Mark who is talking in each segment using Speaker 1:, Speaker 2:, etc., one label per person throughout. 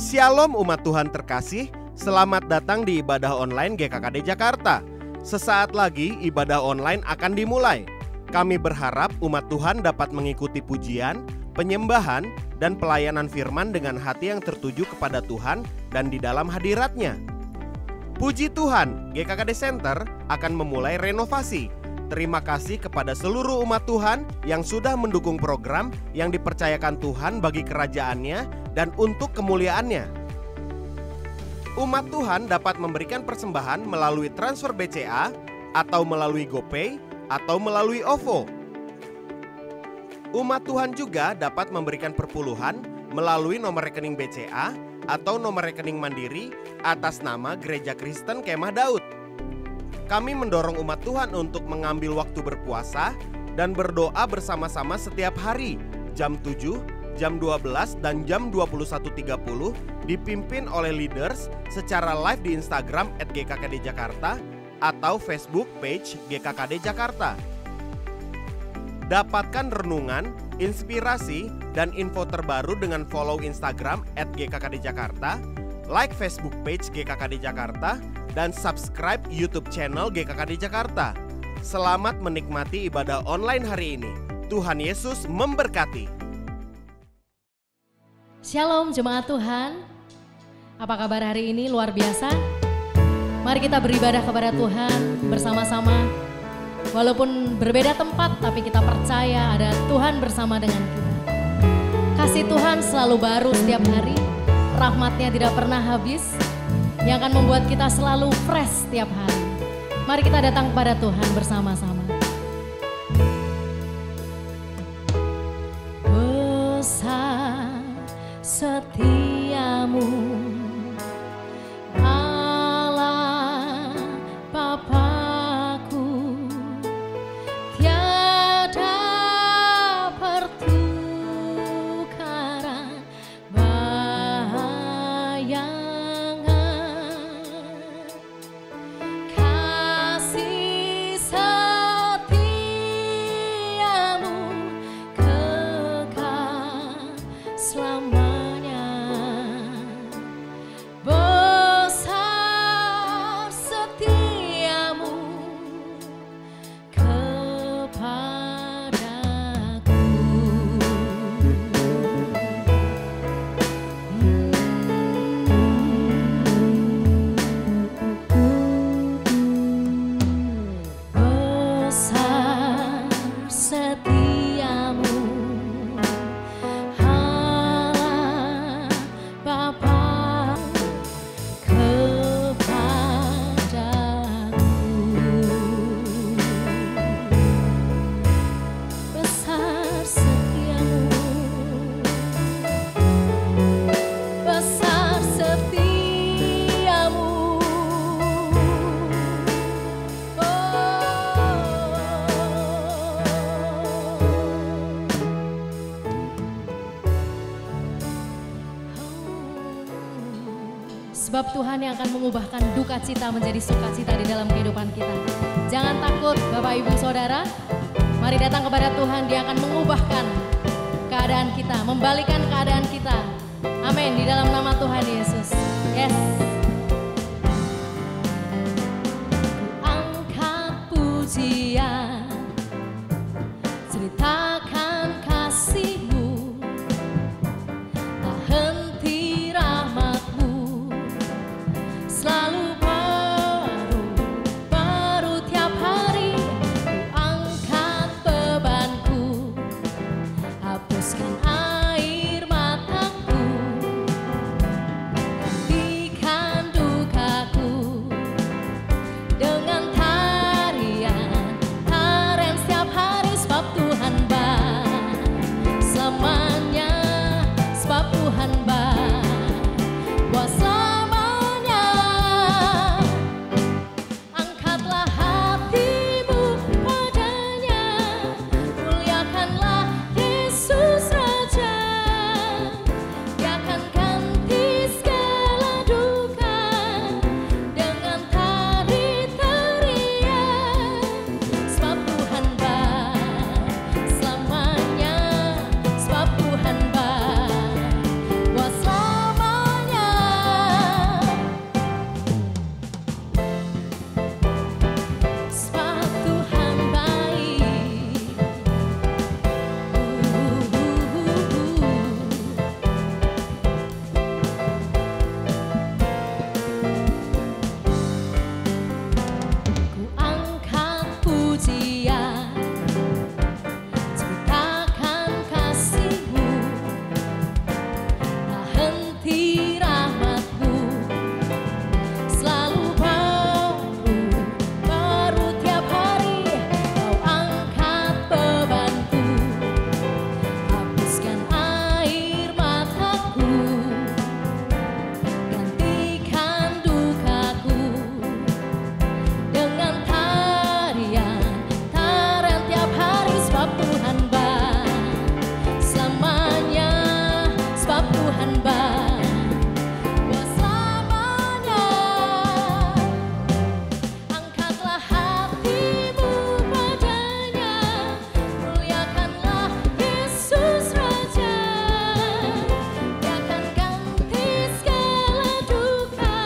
Speaker 1: Shalom umat Tuhan terkasih, selamat datang di ibadah online GKKD Jakarta. Sesaat lagi ibadah online akan dimulai. Kami berharap umat Tuhan dapat mengikuti pujian, penyembahan, dan pelayanan firman dengan hati yang tertuju kepada Tuhan dan di dalam hadirat-Nya. Puji Tuhan, GKKD Center akan memulai renovasi. Terima kasih kepada seluruh umat Tuhan yang sudah mendukung program yang dipercayakan Tuhan bagi kerajaan-Nya dan untuk kemuliaan-Nya. Umat Tuhan dapat memberikan persembahan melalui transfer BCA atau melalui GoPay atau melalui OVO. Umat Tuhan juga dapat memberikan perpuluhan melalui nomor rekening BCA atau nomor rekening mandiri atas nama Gereja Kristen Kemah Daud. Kami mendorong umat Tuhan untuk mengambil waktu berpuasa dan berdoa bersama-sama setiap hari jam 7, jam 12, dan jam 21.30 dipimpin oleh leaders secara live di Instagram @GKKD Jakarta atau Facebook page GKKD Jakarta. Dapatkan renungan, inspirasi, dan info terbaru dengan follow Instagram @GKKD Jakarta, like Facebook page GKKD Jakarta, dan subscribe YouTube channel GKKD Jakarta. Selamat menikmati ibadah online hari ini. Tuhan Yesus memberkati.
Speaker 2: Shalom jemaat Tuhan. Apa kabar hari ini? Luar biasa. Mari kita beribadah kepada Tuhan bersama-sama. Walaupun berbeda tempat, tapi kita percaya ada Tuhan bersama dengan kita. Kasih Tuhan selalu baru setiap hari. Rahmat-Nya tidak pernah habis, yang akan membuat kita selalu fresh setiap hari. Mari kita datang kepada Tuhan bersama-sama. Besar setiamu, Allah Bapa-Ku, tiada pertukaran sebab Tuhan yang akan mengubahkan duka cita menjadi sukacita di dalam kehidupan kita. Jangan takut Bapak Ibu Saudara, mari datang kepada Tuhan, Dia akan mengubahkan keadaan kita, membalikan keadaan kita. Amin, di dalam nama Tuhan Yesus. Yes. Angkat pujian, ceritakan kasih-Mu, tak henti rahmat-Mu, selalu baru tiap hari. Ku angkat bebanku, hapuskan air mataku, Tuhan baik buat selamanya. Angkatlah hatimu padanya, muliakanlah Yesus Raja. Dia akan ganti segala duka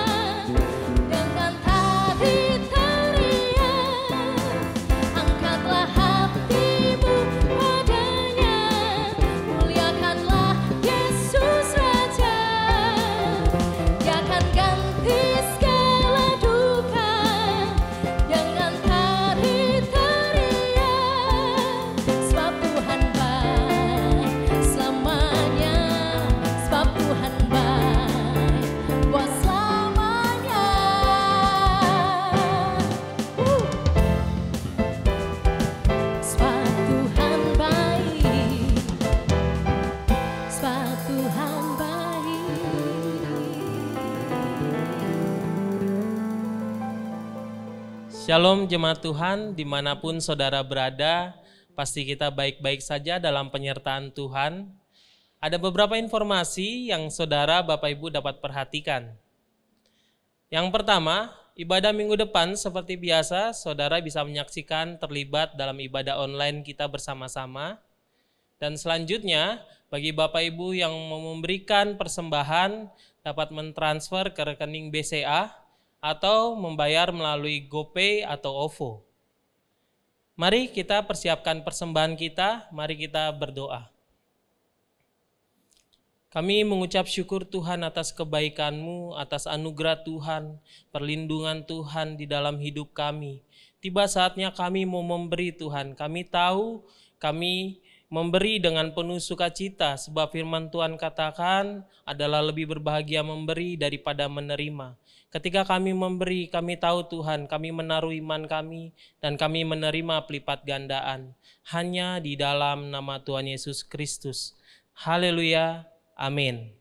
Speaker 2: dengan tari tarian. Angkatlah hatimu padanya, muliakanlah Yesus Raja. Dia akan ganti segala duka dengan tari tarian. Sebab Tuhan baik selamanya, sebab Tuhan baik buat selamanya. Sebab Tuhan baik, sebab Tuhan baik.
Speaker 3: Shalom jemaat Tuhan, dimanapun saudara berada, pasti kita baik-baik saja dalam penyertaan Tuhan. Ada beberapa informasi yang saudara Bapak Ibu dapat perhatikan. Yang pertama, ibadah minggu depan seperti biasa, saudara bisa menyaksikan terlibat dalam ibadah online kita bersama-sama. Dan selanjutnya, bagi Bapak Ibu yang mau memberikan persembahan, dapat mentransfer ke rekening BCA atau membayar melalui GoPay atau OVO. Mari kita persiapkan persembahan kita, mari kita berdoa. Kami mengucap syukur Tuhan atas kebaikan-Mu, atas anugerah Tuhan, perlindungan Tuhan di dalam hidup kami. Tiba saatnya kami mau memberi Tuhan. Kami tahu kami memberi dengan penuh sukacita, sebab firman Tuhan katakan adalah lebih berbahagia memberi daripada menerima. Ketika kami memberi, kami tahu Tuhan, kami menaruh iman kami dan kami menerima pelipat gandaan. Hanya di dalam nama Tuhan Yesus Kristus. Haleluya, amin.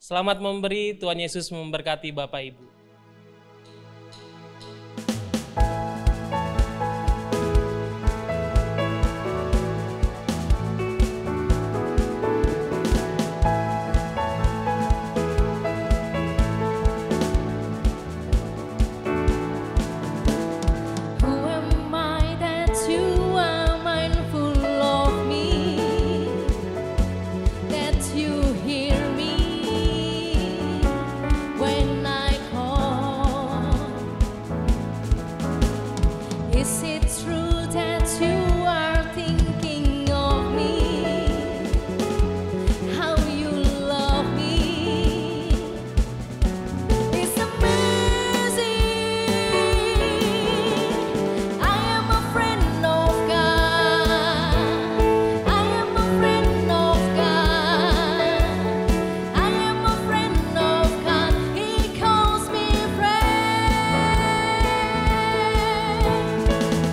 Speaker 3: Selamat memberi, Tuhan Yesus memberkati Bapak Ibu.
Speaker 2: Who am I that you are mindful of me, that you hear me when I call? Is it true that you are thinking of me, how you love me? It's amazing. I am a friend of God. I am a friend of God. I am a friend of God. He calls me friend.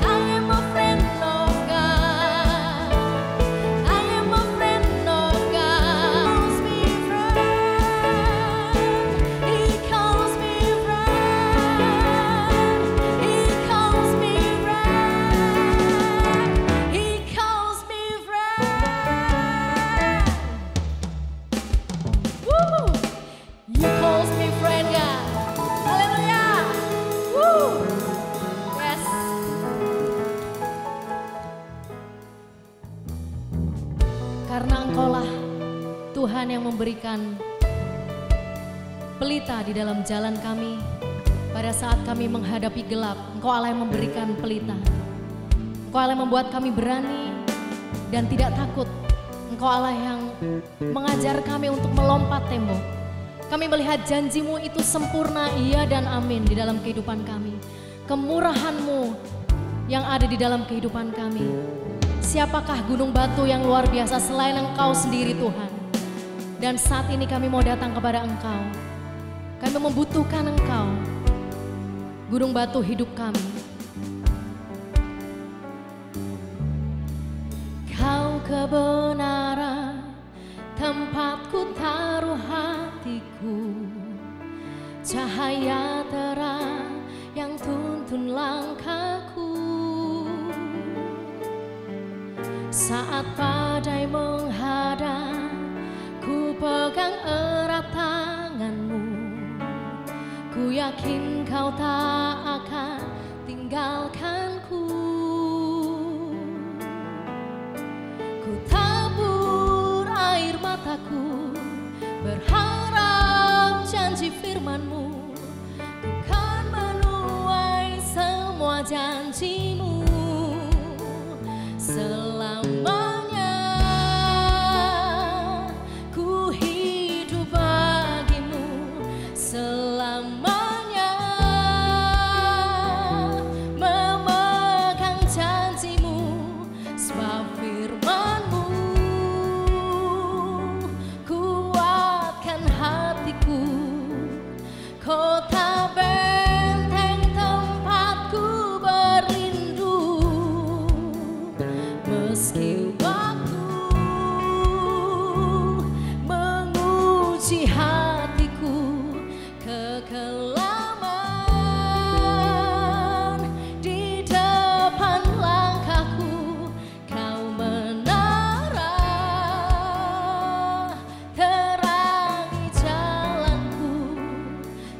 Speaker 2: I am a friend of God. I am a friend of God. He calls me friend. He calls me friend. He calls me friend. Woo! You calls me friend, God. Hallelujah. Woo! Yes. Karena Engkaulah Tuhan yang memberikan pelita di dalam jalan kami. Pada saat kami menghadapi gelap, Engkau Allah yang memberikan pelita. Engkau Allah yang membuat kami berani dan tidak takut. Engkau Allah yang mengajar kami untuk melompat tembok. Kami melihat janji-Mu itu sempurna, iya dan amin di dalam kehidupan kami. Kemurahan-Mu yang ada di dalam kehidupan kami. Siapakah gunung batu yang luar biasa selain Engkau sendiri Tuhan? Dan saat ini kami mau datang kepada Engkau. Kami membutuhkan Engkau, gunung batu hidup kami. Kau kebenaran, tempatku taruh hatiku, cahaya terang yang tuntun langkahku. Saat badai menghadang, ku pegang pegang erat tanganmu, ku yakin kau tak akan tinggalkanku. Ku tabur air mataku, berharap janji firman-Mu, ku kan menuai semua janji-Mu selamanya. Ku hidup bagimu selamanya, memegang janji-Mu, sebab firman-Mu kuatkan hatiku. Kota benteng tempatku berlindung, meski waktu menguji hatiku kekelaman. Di depan langkahku kau menara, terangi jalanku,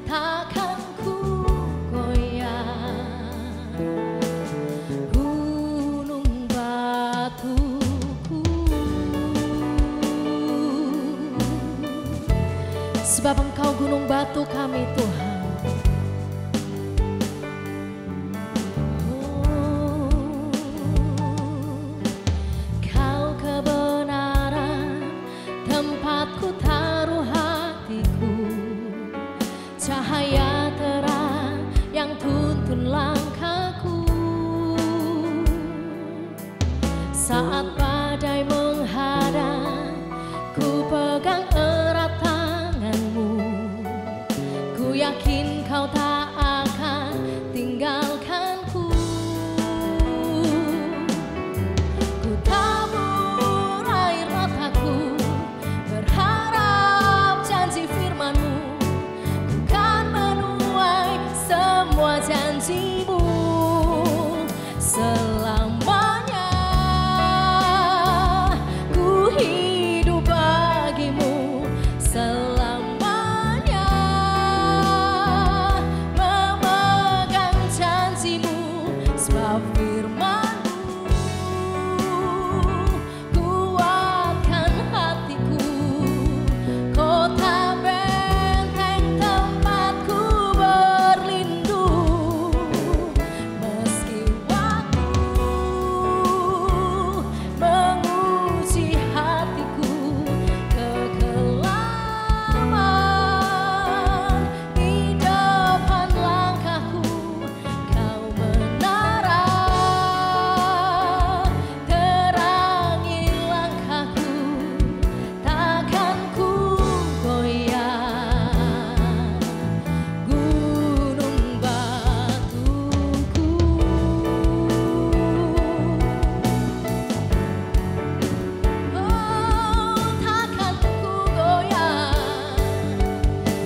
Speaker 2: takkan ku goyah. Gunung batuku, sebab Engkau gunung batu kami Tuhan. Kau kebenaran, tempatku taruh hatiku, cahaya terang yang tuntun langkahku. Saat badai menghadang, ku pegang erat tangan-Mu, ku yakin kau tak akan tinggalkanku. Ku tabur air mataku, berharap janji firman-Mu, ku kan menuai semua janji-Mu selamanya. Ku hidup bagimu selamanya, memegang janji-Mu, sebab firman-Mu kuatkan hatiku. Kota benteng tempatku berlindung, meski waktu menguji hatiku kekelaman. Di depan langkahku kau menara, terangi langkahku, takkan ku goyah. Gunung batuku, oh takkan ku goyah,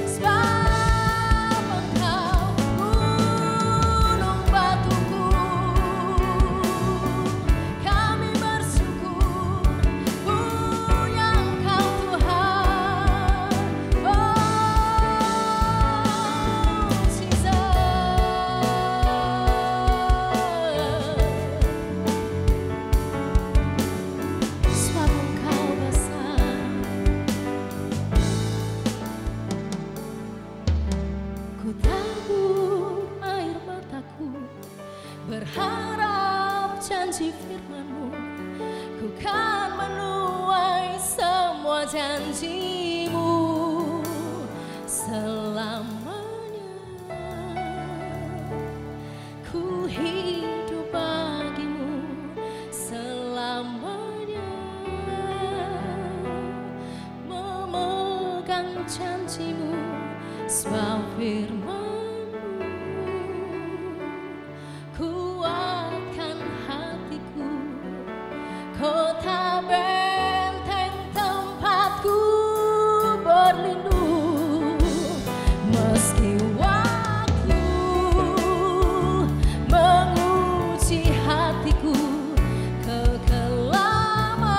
Speaker 2: sebab Engkau gunung batuku. Kami bersyukur punya Engkau Tuhan. Oh Jesus, sebab Engkau besar. Ku tabur air mataku, berharap janji firman-Mu, ku kan menuai semua janji-Mu selamanya. Ku hidup bagimu selamanya, memegang janji-Mu, sebab firman-Mu kuatkan hatiku. Kota benteng tempatku berlindung, meski waktu menguji hatiku kekelaman.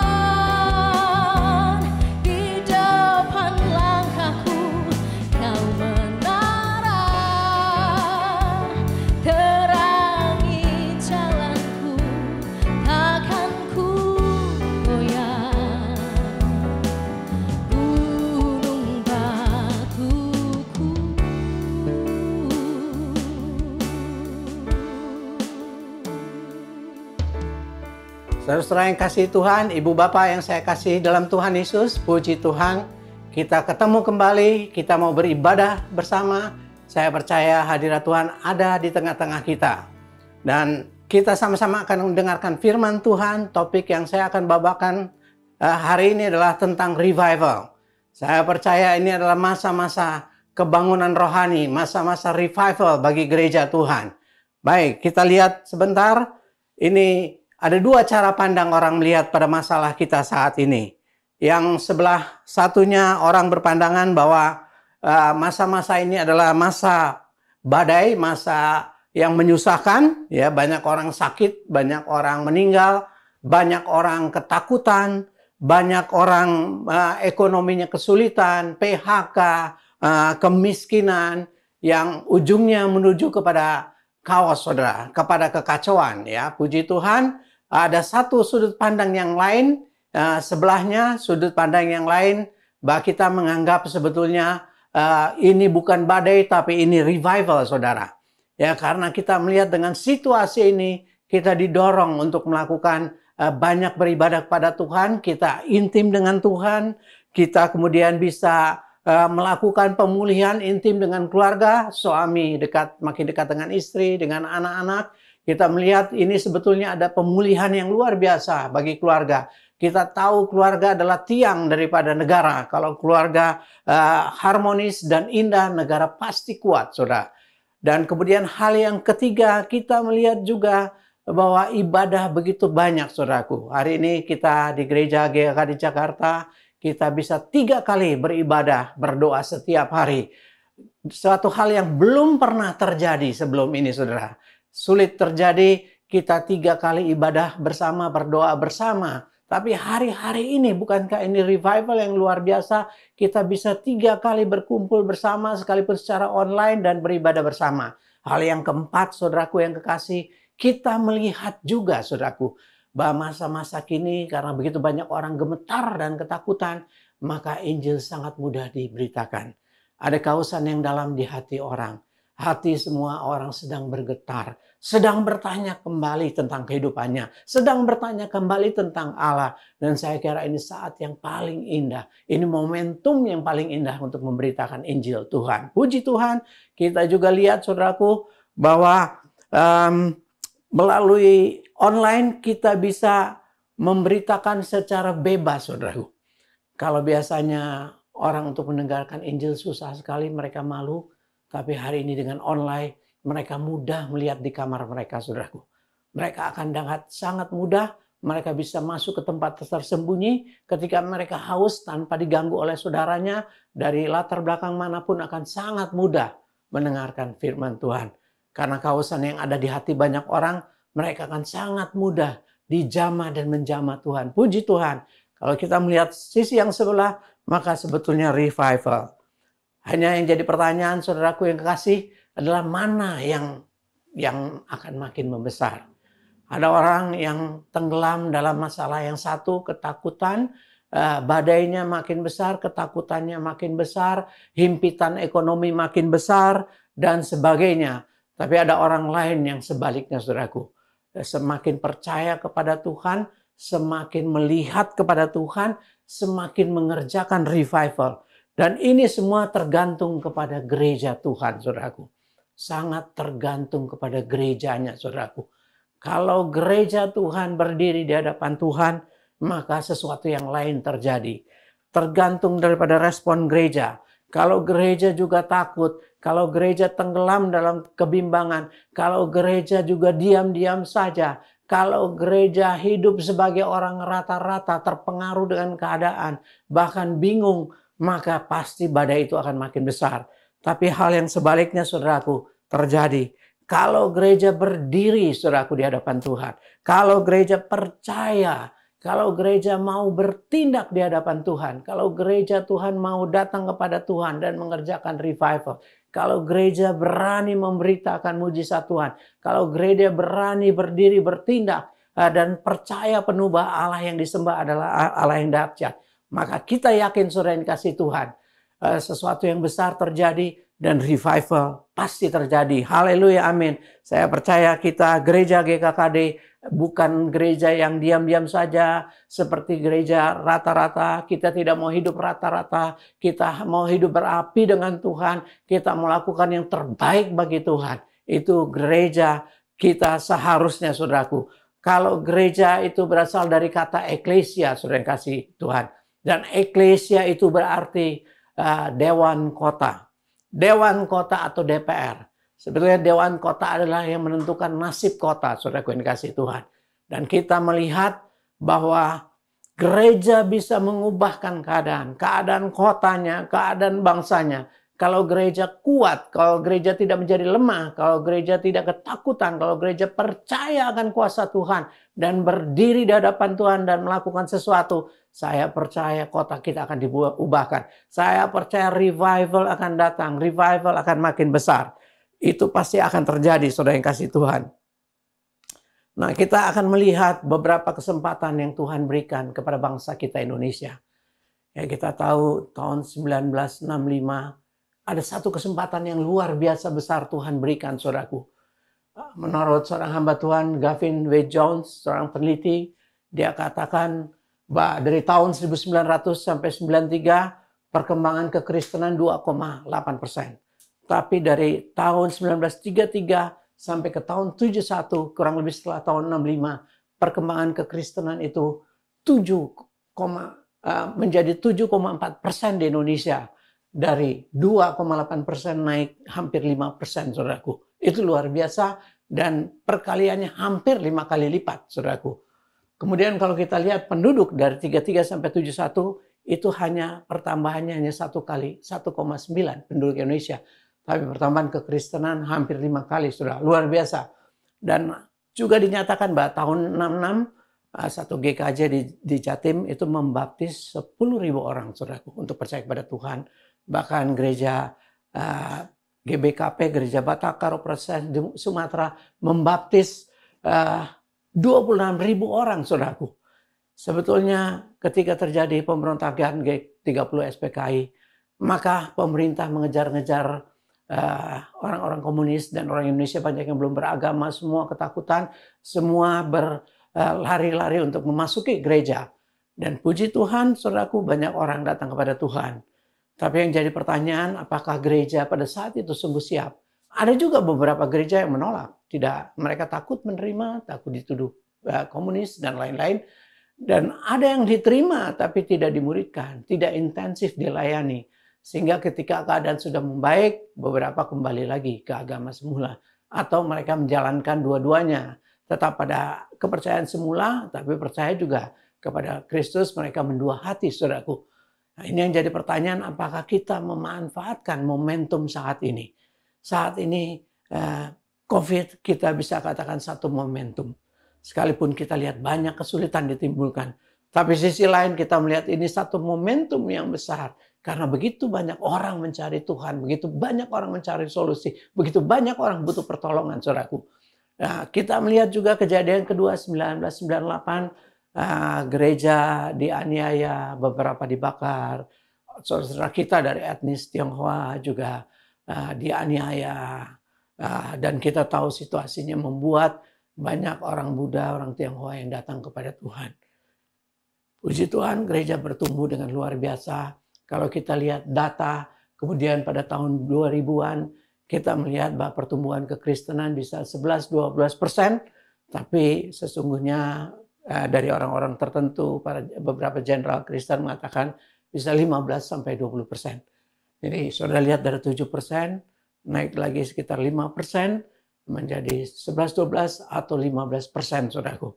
Speaker 2: Di depan
Speaker 4: Saudara-saudara yang kasih Tuhan, Ibu Bapak yang saya kasih dalam Tuhan Yesus, puji Tuhan, kita ketemu kembali, kita mau beribadah bersama. Saya percaya hadirat Tuhan ada di tengah-tengah kita. Dan kita sama-sama akan mendengarkan firman Tuhan. Topik yang saya akan bawakan hari ini adalah tentang revival. Saya percaya ini adalah masa-masa kebangunan rohani, masa-masa revival bagi gereja Tuhan. Baik, kita lihat sebentar. Ini ada dua cara pandang orang melihat pada masalah kita saat ini. Yang sebelah satunya orang berpandangan bahwa masa-masa ini adalah masa badai, masa yang menyusahkan. Ya, banyak orang sakit, banyak orang meninggal, banyak orang ketakutan, banyak orang ekonominya kesulitan, PHK, kemiskinan yang ujungnya menuju kepada kaos, saudara, kepada kekacauan. Ya, puji Tuhan, ada satu sudut pandang yang lain, sebelahnya sudut pandang yang lain, bahwa kita menganggap sebetulnya ini bukan badai, tapi ini revival, saudara. Ya, karena kita melihat dengan situasi ini, kita didorong untuk melakukan banyak beribadah kepada Tuhan, kita intim dengan Tuhan, kita kemudian bisa melakukan pemulihan intim dengan keluarga, suami makin dekat dengan istri, dengan anak-anak. Kita melihat ini sebetulnya ada pemulihan yang luar biasa bagi keluarga. Kita tahu keluarga adalah tiang daripada negara. Kalau keluarga harmonis dan indah, negara pasti kuat, saudara. Dan kemudian hal yang ketiga, kita melihat juga bahwa ibadah begitu banyak, saudaraku. Hari ini kita di gereja GKKD Jakarta, kita bisa 3 kali beribadah, berdoa setiap hari. Suatu hal yang belum pernah terjadi sebelum ini, saudara. Sulit terjadi kita 3 kali ibadah bersama, berdoa bersama. Tapi hari-hari ini, bukankah ini revival yang luar biasa? Kita bisa 3 kali berkumpul bersama, sekalipun secara online dan beribadah bersama. Hal yang keempat, saudaraku yang kekasih, kita melihat juga, saudaraku, bahwa masa-masa kini karena begitu banyak orang gemetar dan ketakutan, maka Injil sangat mudah diberitakan. Ada kausan yang dalam di hati orang. Hati semua orang sedang bergetar, sedang bertanya kembali tentang kehidupannya, sedang bertanya kembali tentang Allah. Dan saya kira ini saat yang paling indah. Ini momentum yang paling indah untuk memberitakan Injil Tuhan. Puji Tuhan, kita juga lihat, saudaraku, bahwa melalui online kita bisa memberitakan secara bebas, saudaraku. Kalau biasanya orang untuk mendengarkan Injil susah sekali, mereka malu. Tapi hari ini dengan online, mereka mudah melihat di kamar mereka, saudaraku. Mereka akan sangat mudah, mereka bisa masuk ke tempat tersembunyi ketika mereka haus tanpa diganggu oleh saudaranya. Dari latar belakang manapun akan sangat mudah mendengarkan firman Tuhan. Karena kehausan yang ada di hati banyak orang, mereka akan sangat mudah dijamah dan menjamah Tuhan. Puji Tuhan. Kalau kita melihat sisi yang sebelah, maka sebetulnya revival. Hanya yang jadi pertanyaan, saudaraku yang kekasih, adalah mana yang akan makin membesar. Ada orang yang tenggelam dalam masalah yang satu, ketakutan, badainya makin besar, ketakutannya makin besar, himpitan ekonomi makin besar, dan sebagainya. Tapi ada orang lain yang sebaliknya, saudaraku. Semakin percaya kepada Tuhan, semakin melihat kepada Tuhan, semakin mengerjakan revival. Dan ini semua tergantung kepada gereja Tuhan, saudaraku. Sangat tergantung kepada gerejanya, saudaraku. Kalau gereja Tuhan berdiri di hadapan Tuhan, maka sesuatu yang lain terjadi. Tergantung daripada respon gereja. Kalau gereja juga takut, kalau gereja tenggelam dalam kebimbangan, kalau gereja juga diam-diam saja, kalau gereja hidup sebagai orang rata-rata terpengaruh dengan keadaan, bahkan bingung, maka pasti badai itu akan makin besar. Tapi hal yang sebaliknya, saudaraku, terjadi. Kalau gereja berdiri, saudaraku, di hadapan Tuhan, kalau gereja percaya, kalau gereja mau bertindak di hadapan Tuhan, kalau gereja Tuhan mau datang kepada Tuhan dan mengerjakan revival, kalau gereja berani memberitakan mujizat Tuhan, kalau gereja berani berdiri bertindak dan percaya penuh bahwa Allah yang disembah adalah Allah yang dahsyat, maka kita yakin, saudara yang kasih Tuhan, sesuatu yang besar terjadi dan revival pasti terjadi. Haleluya, amin. Saya percaya kita gereja GKKD bukan gereja yang diam-diam saja seperti gereja rata-rata. Kita tidak mau hidup rata-rata. Kita mau hidup berapi dengan Tuhan. Kita melakukan yang terbaik bagi Tuhan. Itu gereja kita seharusnya, saudaraku. Kalau gereja itu berasal dari kata eklesia, saudara yang kasih Tuhan. Dan eklesia itu berarti dewan kota. Dewan kota atau DPR. Sebetulnya dewan kota adalah yang menentukan nasib kota, saudaraku yang dikasih Tuhan. Dan kita melihat bahwa gereja bisa mengubahkan keadaan kotanya, keadaan bangsanya. Kalau gereja kuat, kalau gereja tidak menjadi lemah, kalau gereja tidak ketakutan, kalau gereja percaya akan kuasa Tuhan dan berdiri di hadapan Tuhan dan melakukan sesuatu, saya percaya kota kita akan diubahkan. Saya percaya revival akan datang, revival akan makin besar. Itu pasti akan terjadi, saudara yang kasih Tuhan. Nah, kita akan melihat beberapa kesempatan yang Tuhan berikan kepada bangsa kita Indonesia. Ya, kita tahu tahun 1965 ada satu kesempatan yang luar biasa besar Tuhan berikan, saudaraku. Menurut seorang hamba Tuhan, Gavin W. Jones, seorang peneliti, dia katakan bahwa dari tahun 1900 sampai 93 perkembangan kekristenan 2,8%. Tapi dari tahun 1933 sampai ke tahun 71, kurang lebih setelah tahun 65, perkembangan kekristenan itu menjadi 7,4% di Indonesia. Dari 2,8% naik hampir 5%, saudaraku. Itu luar biasa dan perkaliannya hampir 5 kali lipat, saudaraku. Kemudian kalau kita lihat penduduk dari 33 sampai 71, itu hanya pertambahannya hanya 1,9 penduduk Indonesia. Tapi pertambahan kekristenan hampir 5 kali, saudara. Luar biasa. Dan juga dinyatakan bahwa tahun 66, satu GKJ di Jatim itu membaptis 10.000 orang, saudaraku, untuk percaya kepada Tuhan. Bahkan gereja GBKP, Gereja Batakar, Protestan di Sumatera, membaptis 26.000 orang, saudaraku. Sebetulnya ketika terjadi pemberontakan G30 SPKI, maka pemerintah mengejar-ngejar orang-orang komunis dan orang Indonesia banyak yang belum beragama, semua ketakutan, semua berlari-lari untuk memasuki gereja. Dan puji Tuhan, saudaraku, banyak orang datang kepada Tuhan. Tapi yang jadi pertanyaan, apakah gereja pada saat itu sungguh siap? Ada juga beberapa gereja yang menolak. Tidak, mereka takut menerima, takut dituduh komunis dan lain-lain. Dan ada yang diterima tapi tidak dimuridkan, tidak intensif dilayani. Sehingga ketika keadaan sudah membaik, beberapa kembali lagi ke agama semula. Atau mereka menjalankan dua-duanya. Tetap pada kepercayaan semula, tapi percaya juga kepada Kristus, mereka mendua hati, saudaraku. Nah, ini yang jadi pertanyaan, apakah kita memanfaatkan momentum saat ini? Saat ini COVID kita bisa katakan satu momentum. Sekalipun kita lihat banyak kesulitan ditimbulkan. Tapi sisi lain kita melihat ini satu momentum yang besar. Karena begitu banyak orang mencari Tuhan, begitu banyak orang mencari solusi, begitu banyak orang butuh pertolongan, saudaraku. Nah, kita melihat juga kejadian kedua 1998, gereja dianiaya, beberapa dibakar. Saudara kita dari etnis Tionghoa juga dianiaya. Dan kita tahu situasinya membuat banyak orang Buddha, orang Tionghoa yang datang kepada Tuhan. Puji Tuhan, gereja bertumbuh dengan luar biasa. Kalau kita lihat data, kemudian pada tahun 2000-an, kita melihat bahwa pertumbuhan kekristenan bisa 11-12%. Tapi sesungguhnya dari orang-orang tertentu, beberapa jenderal Kristen mengatakan bisa 15-20%. Jadi saudara lihat dari 7%, naik lagi sekitar 5%, menjadi 11-12 atau 15%, saudaraku.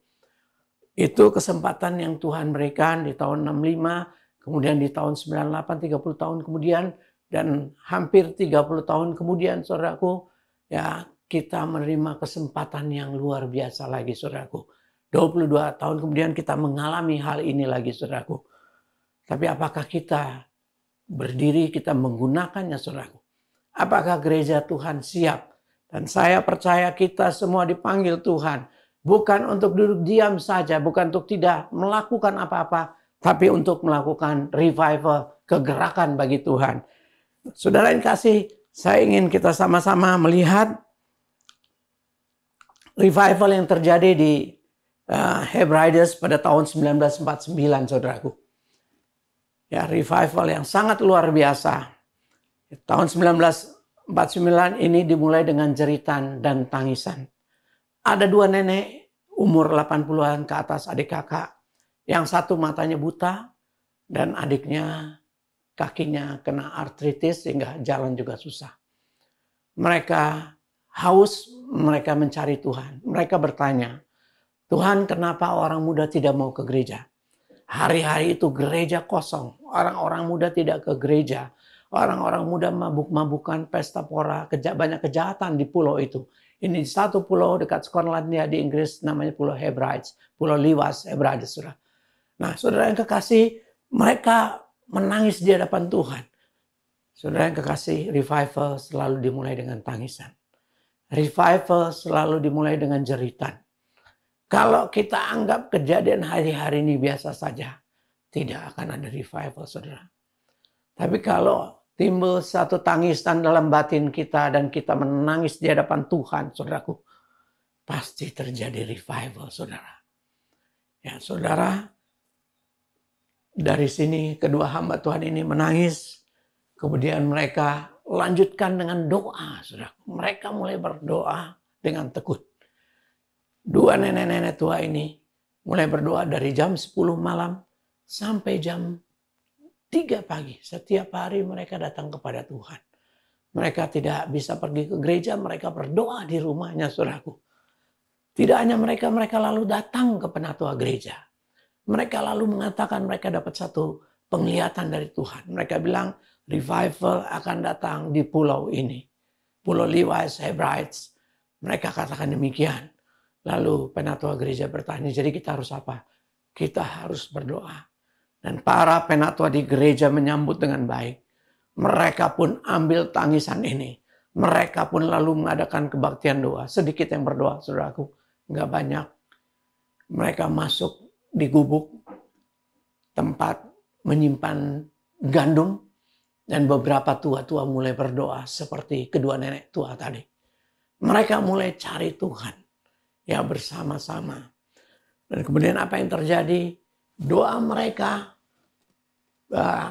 Speaker 4: Itu kesempatan yang Tuhan berikan di tahun 65, kemudian di tahun 98, 30 tahun kemudian, dan hampir 30 tahun kemudian, saudaraku, ya kita menerima kesempatan yang luar biasa lagi, saudaraku. 22 tahun kemudian kita mengalami hal ini lagi, saudaraku. Tapi apakah kita berdiri, kita menggunakannya, saudaraku? Apakah gereja Tuhan siap? Dan saya percaya kita semua dipanggil Tuhan. Bukan untuk duduk diam saja, bukan untuk tidak melakukan apa-apa, tapi untuk melakukan revival, kegerakan bagi Tuhan. Saudara yang kasih, saya ingin kita sama-sama melihat revival yang terjadi di Hebrides pada tahun 1949, saudaraku. Ya, revival yang sangat luar biasa. Tahun 1949 ini dimulai dengan jeritan dan tangisan. Ada dua nenek umur 80-an ke atas, adik kakak. Yang satu matanya buta dan adiknya kakinya kena artritis sehingga jalan juga susah. Mereka haus, mereka mencari Tuhan. Mereka bertanya, Tuhan, kenapa orang muda tidak mau ke gereja? Hari-hari itu gereja kosong. Orang-orang muda tidak ke gereja. Orang-orang muda mabuk-mabukan, pesta pora, banyak kejahatan di pulau itu. Ini satu pulau dekat Skotlandia di Inggris namanya Pulau Hebrides. Pulau Liwas Hebrides, saudara. Nah, saudara yang kekasih, mereka menangis di hadapan Tuhan. Saudara yang kekasih, revival selalu dimulai dengan tangisan. Revival selalu dimulai dengan jeritan. Kalau kita anggap kejadian hari-hari ini biasa saja, tidak akan ada revival, saudara. Tapi kalau timbul satu tangisan dalam batin kita dan kita menangis di hadapan Tuhan, saudaraku, pasti terjadi revival, saudara. Ya, saudara, dari sini kedua hamba Tuhan ini menangis, kemudian mereka lanjutkan dengan doa, saudara. Mereka mulai berdoa dengan tekun. Dua nenek-nenek tua ini mulai berdoa dari jam 10 malam sampai jam 3 pagi. Setiap hari mereka datang kepada Tuhan. Mereka tidak bisa pergi ke gereja, mereka berdoa di rumahnya, saudaraku. Tidak hanya mereka lalu datang ke penatua gereja. Mereka lalu mengatakan mereka dapat satu penglihatan dari Tuhan. Mereka bilang revival akan datang di pulau ini. Pulau Liwas Hebrides. Mereka katakan demikian. Lalu penatua gereja bertanya, jadi kita harus apa? Kita harus berdoa. Dan para penatua di gereja menyambut dengan baik. Mereka pun ambil tangisan ini. Mereka pun lalu mengadakan kebaktian doa. Sedikit yang berdoa, saudaraku. Enggak banyak. Mereka masuk di gubuk tempat menyimpan gandum. Dan beberapa tua-tua mulai berdoa seperti kedua nenek tua tadi. Mereka mulai cari Tuhan. Ya, bersama-sama. Dan kemudian apa yang terjadi? Doa mereka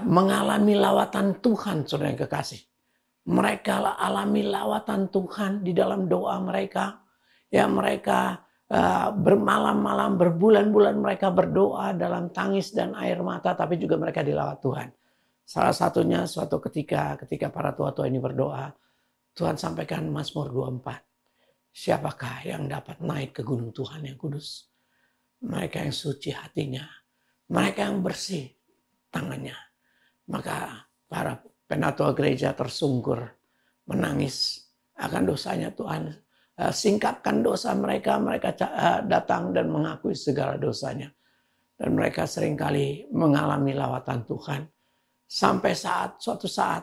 Speaker 4: mengalami lawatan Tuhan, saudara yang kekasih. Mereka alami lawatan Tuhan di dalam doa mereka. Ya, mereka bermalam-malam, berbulan-bulan mereka berdoa dalam tangis dan air mata, tapi juga mereka dilawat Tuhan. Salah satunya suatu ketika para tua-tua ini berdoa, Tuhan sampaikan Mazmur 24. Siapakah yang dapat naik ke gunung Tuhan yang kudus? Mereka yang suci hatinya. Mereka yang bersih tangannya. Maka para penatua gereja tersungkur. Menangis akan dosanya Tuhan. Singkapkan dosa mereka. Mereka datang dan mengakui segala dosanya. Dan mereka seringkali mengalami lawatan Tuhan. Sampai suatu saat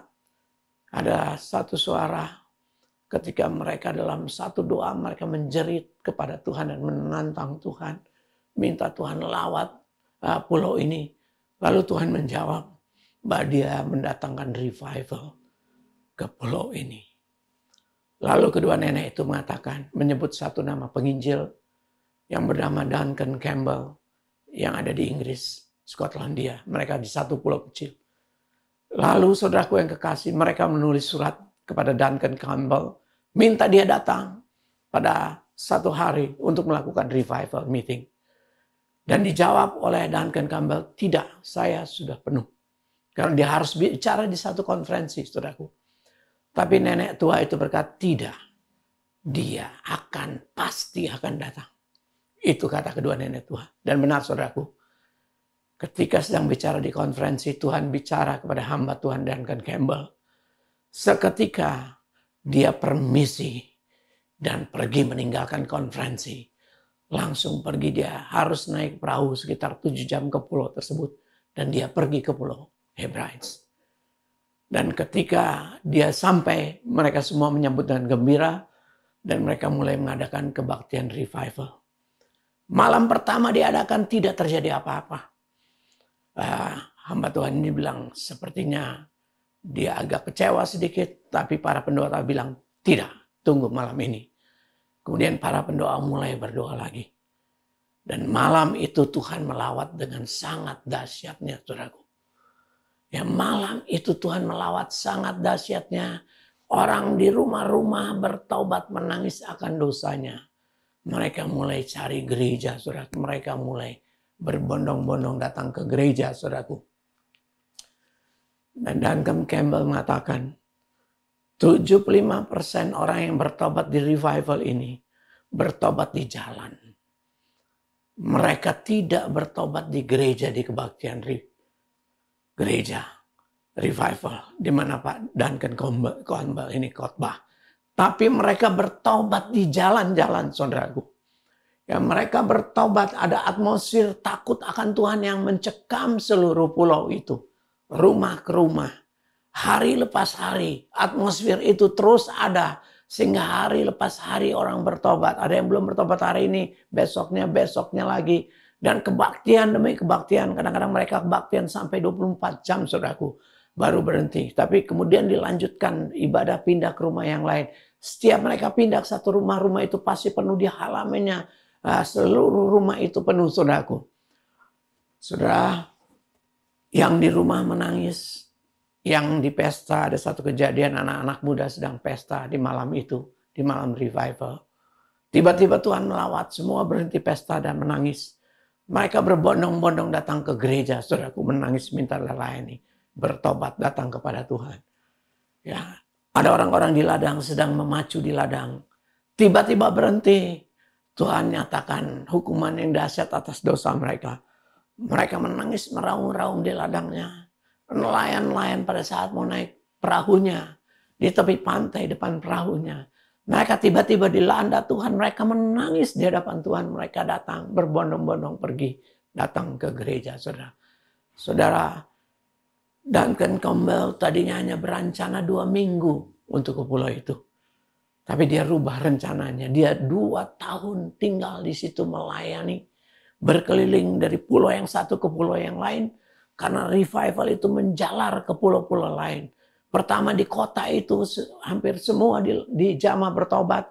Speaker 4: ada satu suara. Ketika mereka dalam satu doa, mereka menjerit kepada Tuhan dan menantang Tuhan. Minta Tuhan lawat pulau ini. Lalu Tuhan menjawab bahwa dia mendatangkan revival ke pulau ini. Lalu kedua nenek itu mengatakan, menyebut satu nama penginjil yang bernama Duncan Campbell yang ada di Inggris, Skotlandia. Mereka di satu pulau kecil. Lalu saudaraku yang kekasih, mereka menulis surat kepada Duncan Campbell, minta dia datang pada satu hari untuk melakukan revival meeting. Dan dijawab oleh Duncan Campbell, tidak, saya sudah penuh. Karena dia harus bicara di satu konferensi, saudaraku. Tapi nenek tua itu berkata, tidak, dia pasti akan datang. Itu kata kedua nenek tua. Dan benar, saudaraku. Ketika sedang bicara di konferensi, Tuhan bicara kepada hamba Tuhan Duncan Campbell. Seketika dia permisi dan pergi meninggalkan konferensi. Langsung pergi, dia harus naik perahu sekitar 7 jam ke pulau tersebut. Dan dia pergi ke pulau Hebrides. Dan ketika dia sampai, mereka semua menyambut dengan gembira. Dan mereka mulai mengadakan kebaktian revival. Malam pertama diadakan tidak terjadi apa-apa. Hamba Tuhan ini bilang sepertinya dia agak kecewa sedikit, tapi para pendoa bilang, tidak, tunggu malam ini. Kemudian para pendoa mulai berdoa lagi. Dan malam itu Tuhan melawat dengan sangat dahsyatnya, saudaraku. Ya, malam itu Tuhan melawat sangat dahsyatnya. Orang di rumah-rumah bertaubat menangis akan dosanya. Mereka mulai cari gereja, saudaraku. Mereka mulai berbondong-bondong datang ke gereja, saudaraku. Dan Duncan Campbell mengatakan, 75% orang yang bertobat di revival ini bertobat di jalan. Mereka tidak bertobat di gereja, di kebaktian gereja revival, di mana Pak Duncan Campbell ini khotbah. Tapi mereka bertobat di jalan-jalan, saudaraku. Ya, mereka bertobat, ada atmosfer takut akan Tuhan yang mencekam seluruh pulau itu. Rumah ke rumah, hari lepas hari, atmosfer itu terus ada. Sehingga hari lepas hari orang bertobat. Ada yang belum bertobat hari ini, besoknya lagi. Dan kebaktian demi kebaktian. Kadang-kadang mereka kebaktian sampai 24 jam, saudaraku. Baru berhenti. Tapi kemudian dilanjutkan ibadah pindah ke rumah yang lain. Setiap mereka pindah ke satu rumah, rumah itu pasti penuh di halamannya. Seluruh rumah itu penuh, saudaraku. Saudara, yang di rumah menangis. Yang di pesta, ada satu kejadian anak-anak muda sedang pesta di malam itu. Di malam revival. Tiba-tiba Tuhan melawat, semua berhenti pesta dan menangis. Mereka berbondong-bondong datang ke gereja. Saudaraku, menangis minta dilayani. Bertobat datang kepada Tuhan. Ya, ada orang-orang di ladang sedang memacu di ladang. Tiba-tiba berhenti. Tuhan nyatakan hukuman yang dahsyat atas dosa mereka. Mereka menangis meraung-raung di ladangnya. Nelayan-nelayan pada saat mau naik perahunya. Di tepi pantai depan perahunya. Mereka tiba-tiba dilanda Tuhan. Mereka menangis di hadapan Tuhan. Mereka datang berbondong-bondong pergi. Datang ke gereja, saudara. Saudara, Duncan Campbell tadinya hanya berencana 2 minggu untuk ke pulau itu. Tapi dia rubah rencananya. Dia 2 tahun tinggal di situ melayani. Berkeliling dari pulau yang satu ke pulau yang lain. Karena revival itu menjalar ke pulau-pulau lain. Pertama di kota itu hampir semua di jamaah bertobat.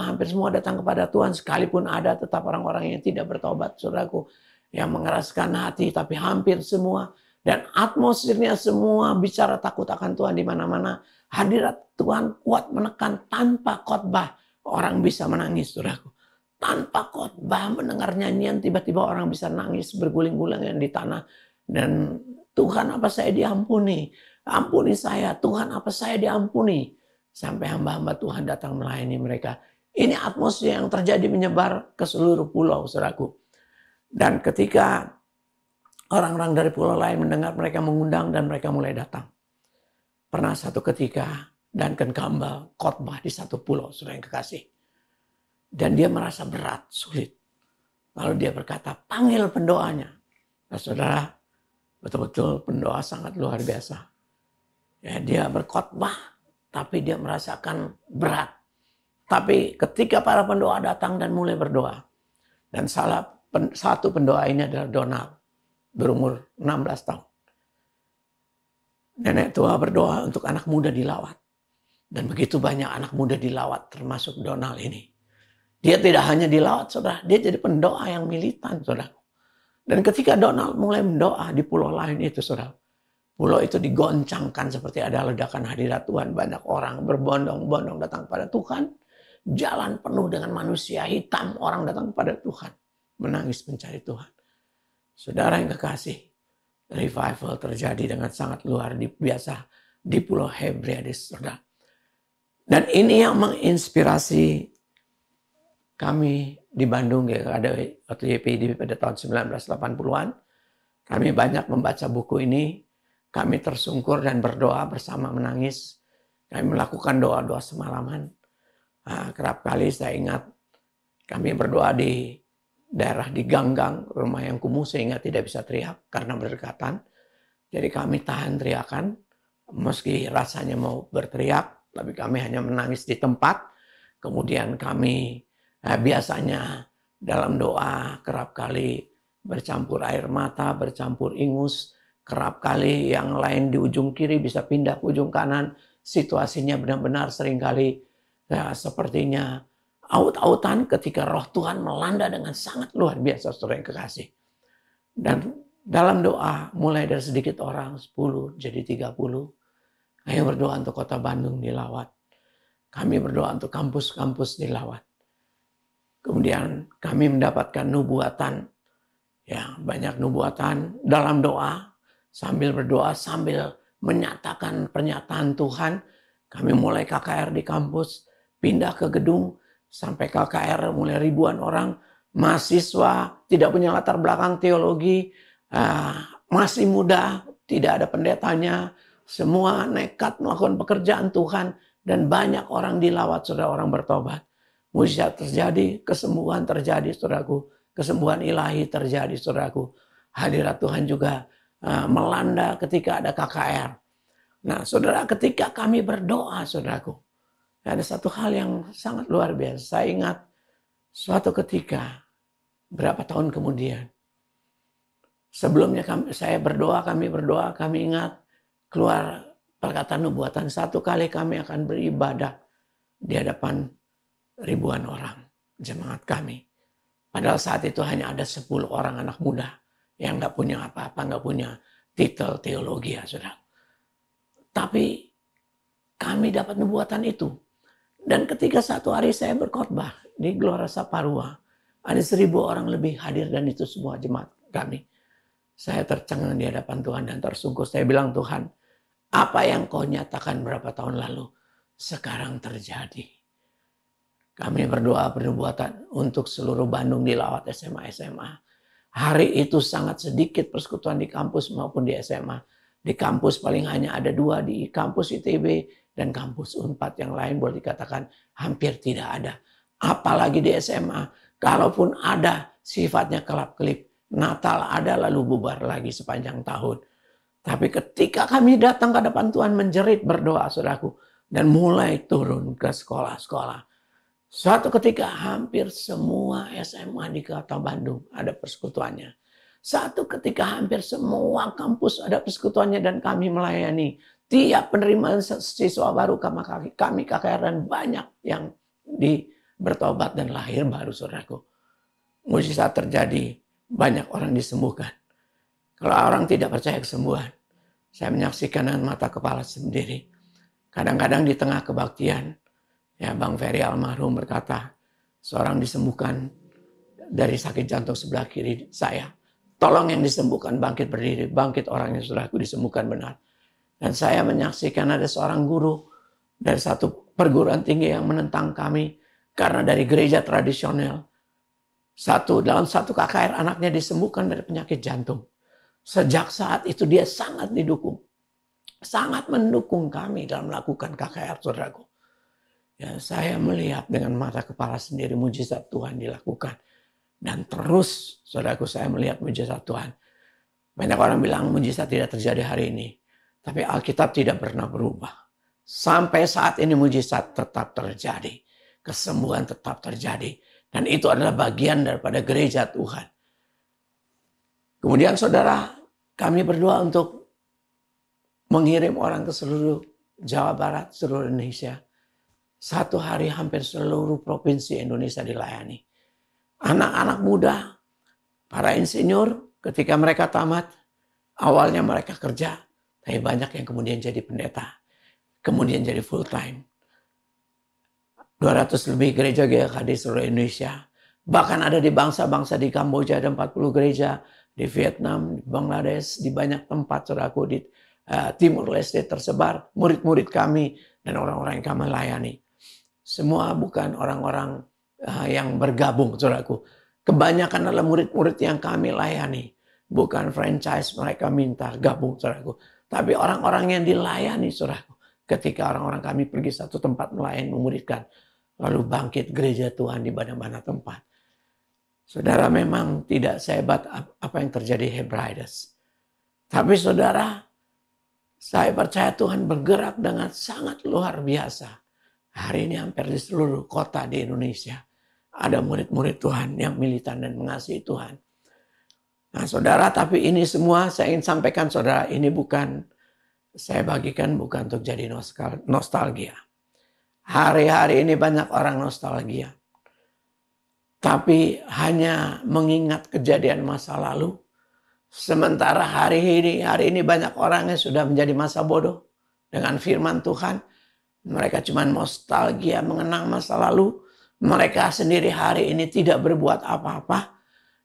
Speaker 4: Hampir semua datang kepada Tuhan. Sekalipun ada tetap orang-orang yang tidak bertobat, saudaraku. Yang mengeraskan hati, tapi hampir semua. Dan atmosfernya semua bicara takut akan Tuhan di mana-mana. Hadirat Tuhan kuat menekan tanpa khotbah. Orang bisa menangis, saudaraku. Tanpa khotbah mendengar nyanyian, tiba-tiba orang bisa nangis berguling-guling di tanah. Dan Tuhan, apa saya diampuni? Ampuni saya. Tuhan, apa saya diampuni? Sampai hamba-hamba Tuhan datang melayani mereka. Ini atmosfer yang terjadi menyebar ke seluruh pulau, saudaraku. Dan ketika orang-orang dari pulau lain mendengar, mereka mengundang dan mereka mulai datang. Pernah satu ketika Duncan Campbell khotbah di satu pulau, saudara yang kekasih. Dan dia merasa berat, sulit. Lalu dia berkata, panggil pendoanya. Nah, saudara, betul-betul pendoa sangat luar biasa. Ya, dia berkhotbah, tapi dia merasakan berat. Tapi ketika para pendoa datang dan mulai berdoa. Dan satu pendoa ini adalah Donald. Berumur 16 tahun. Nenek tua berdoa untuk anak muda dilawat. Dan begitu banyak anak muda dilawat, termasuk Donald ini. Dia tidak hanya dilawat, saudara. Dia jadi pendoa yang militan, saudara. Dan ketika Donald mulai mendoa di pulau lain itu, saudara. Pulau itu digoncangkan seperti ada ledakan hadirat Tuhan. Banyak orang berbondong-bondong datang kepada Tuhan. Jalan penuh dengan manusia hitam. Orang datang kepada Tuhan. Menangis mencari Tuhan. Saudara yang kekasih. Revival terjadi dengan sangat luar biasa di Pulau Hebrides, saudara. Dan ini yang menginspirasi kami di Bandung, ya, ada waktu YPD pada tahun 1980-an. Kami banyak membaca buku ini. Kami tersungkur dan berdoa bersama menangis. Kami melakukan doa-doa semalaman. Kerap kali saya ingat kami berdoa di daerah di ganggang rumah yang kumuh sehingga tidak bisa teriak karena berdekatan. Jadi kami tahan teriakan. Meski rasanya mau berteriak, tapi kami hanya menangis di tempat. Kemudian kami biasanya dalam doa kerap kali bercampur air mata, bercampur ingus. Kerap kali yang lain di ujung kiri bisa pindah ke ujung kanan. Situasinya benar-benar seringkali sepertinya Aut-autan ketika roh Tuhan melanda dengan sangat luar biasa, saudara yang kekasih. Dan dalam doa mulai dari sedikit orang, 10 jadi 30. Kami berdoa untuk kota Bandung dilawat. Kami berdoa untuk kampus-kampus dilawat. Kemudian kami mendapatkan nubuatan. Ya, banyak nubuatan dalam doa. Sambil berdoa, sambil menyatakan pernyataan Tuhan. Kami mulai KKR di kampus, pindah ke gedung. Sampai KKR mulai ribuan orang, mahasiswa, tidak punya latar belakang teologi, masih muda, tidak ada pendetanya, semua nekat melakukan pekerjaan Tuhan, dan banyak orang dilawat, saudara, orang bertobat. Mujizat terjadi, kesembuhan terjadi, saudaraku, kesembuhan ilahi terjadi, saudaraku. Hadirat Tuhan juga melanda ketika ada KKR. Nah, saudara, ketika kami berdoa, saudaraku, ada satu hal yang sangat luar biasa. Saya ingat suatu ketika, berapa tahun kemudian, sebelumnya kami berdoa, kami ingat keluar perkataan nubuatan, satu kali kami akan beribadah di hadapan ribuan orang, jemaat kami. Padahal saat itu hanya ada 10 orang anak muda yang nggak punya apa-apa, nggak punya titel teologi, ya saudara. Tapi kami dapat nubuatan itu. Dan ketika satu hari saya berkhotbah di Gelora Saparua, ada 1000 orang lebih hadir dan itu semua jemaat kami. Saya tercengang di hadapan Tuhan dan tersungkur. Saya bilang, Tuhan, apa yang kau nyatakan berapa tahun lalu, sekarang terjadi. Kami berdoa pernubuatan untuk seluruh Bandung dilawat SMA. Hari itu sangat sedikit persekutuan di kampus maupun di SMA. Di kampus paling hanya ada 2, di kampus ITB dan kampus Unpad, yang lain boleh dikatakan hampir tidak ada. Apalagi di SMA, kalaupun ada sifatnya kelap-kelip. Natal ada lalu bubar lagi sepanjang tahun. Tapi ketika kami datang ke hadapan Tuhan menjerit berdoa, saudaraku, dan mulai turun ke sekolah-sekolah. Suatu ketika hampir semua SMA di kota Bandung ada persekutuannya. Satu ketika hampir semua kampus ada persekutuannya dan kami melayani. Tiap penerimaan siswa baru kami KKR dan banyak yang bertobat dan lahir baru, saudaraku. Mujizat terjadi, banyak orang disembuhkan. Kalau orang tidak percaya kesembuhan, saya menyaksikan dengan mata kepala sendiri. Kadang-kadang di tengah kebaktian, ya Bang Ferry almarhum berkata, seorang disembuhkan dari sakit jantung sebelah kiri saya. Tolong yang disembuhkan bangkit berdiri, bangkit orang yang sudah aku disembuhkan benar. Dan saya menyaksikan ada seorang guru dari satu perguruan tinggi yang menentang kami karena dari gereja tradisional. Dalam satu KKR anaknya disembuhkan dari penyakit jantung. Sejak saat itu dia sangat didukung. Sangat mendukung kami dalam melakukan KKR, saudaraku. Ya, saya melihat dengan mata kepala sendiri mujizat Tuhan dilakukan. Dan terus, saudaraku, saya melihat mujizat Tuhan. Banyak orang bilang mujizat tidak terjadi hari ini. Tapi Alkitab tidak pernah berubah. Sampai saat ini mujizat tetap terjadi. Kesembuhan tetap terjadi. Dan itu adalah bagian daripada gereja Tuhan. Kemudian saudara, kami berdoa untuk mengirim orang ke seluruh Jawa Barat, seluruh Indonesia. Satu hari hampir seluruh provinsi Indonesia dilayani. Anak-anak muda, para insinyur, ketika mereka tamat, awalnya mereka kerja. Tapi banyak yang kemudian jadi pendeta. Kemudian jadi full time. 200 lebih gereja GKD seluruh Indonesia. Bahkan ada di bangsa-bangsa di Kamboja ada 40 gereja. Di Vietnam, di Bangladesh, di banyak tempat saudaraku di Timur Leste tersebar. Murid-murid kami dan orang-orang yang kami layani. Semua bukan orang-orang yang bergabung saudaraku. Kebanyakan adalah murid-murid yang kami layani. Bukan franchise mereka minta gabung saudaraku. Tapi orang-orang yang dilayani, saudaraku. Ketika orang-orang kami pergi satu tempat melayani, memuridkan. Lalu bangkit gereja Tuhan di mana-mana tempat. Saudara, memang tidak sehebat apa yang terjadi Hebrides. Tapi saudara, saya percaya Tuhan bergerak dengan sangat luar biasa. Hari ini hampir di seluruh kota di Indonesia. Ada murid-murid Tuhan yang militan dan mengasihi Tuhan. Nah saudara, tapi ini semua saya ingin sampaikan saudara, ini saya bagikan bukan untuk jadi nostalgia. Hari-hari ini banyak orang nostalgia. tapi hanya mengingat kejadian masa lalu. Sementara hari ini banyak orang yang sudah menjadi masa bodoh dengan firman Tuhan. Mereka cuma nostalgia mengenang masa lalu. Mereka sendiri hari ini tidak berbuat apa-apa.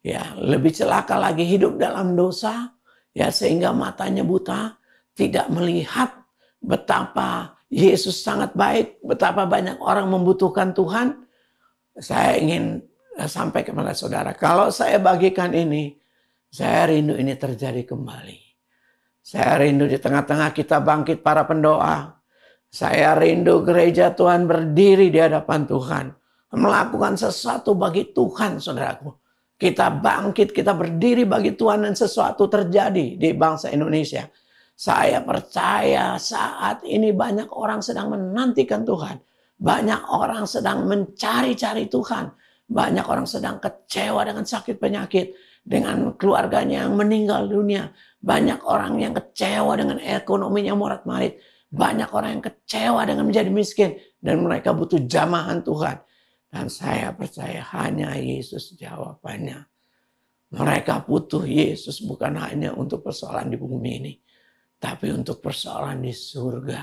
Speaker 4: Ya, lebih celaka lagi hidup dalam dosa. Ya, sehingga matanya buta, tidak melihat betapa Yesus sangat baik, betapa banyak orang membutuhkan Tuhan. Saya ingin sampai kepada saudara, kalau saya bagikan ini, saya rindu ini terjadi kembali. Saya rindu di tengah-tengah kita bangkit para pendoa. Saya rindu gereja Tuhan berdiri di hadapan Tuhan. Melakukan sesuatu bagi Tuhan, saudaraku. Kita bangkit, kita berdiri bagi Tuhan dan sesuatu terjadi di bangsa Indonesia. Saya percaya saat ini banyak orang sedang menantikan Tuhan. Banyak orang sedang mencari-cari Tuhan. Banyak orang sedang kecewa dengan sakit penyakit. Dengan keluarganya yang meninggal dunia. Banyak orang yang kecewa dengan ekonominya morat-marit. Banyak orang yang kecewa dengan menjadi miskin. Dan mereka butuh jamahan Tuhan. Dan saya percaya hanya Yesus jawabannya. Mereka butuh Yesus bukan hanya untuk persoalan di bumi ini. Tapi untuk persoalan di surga.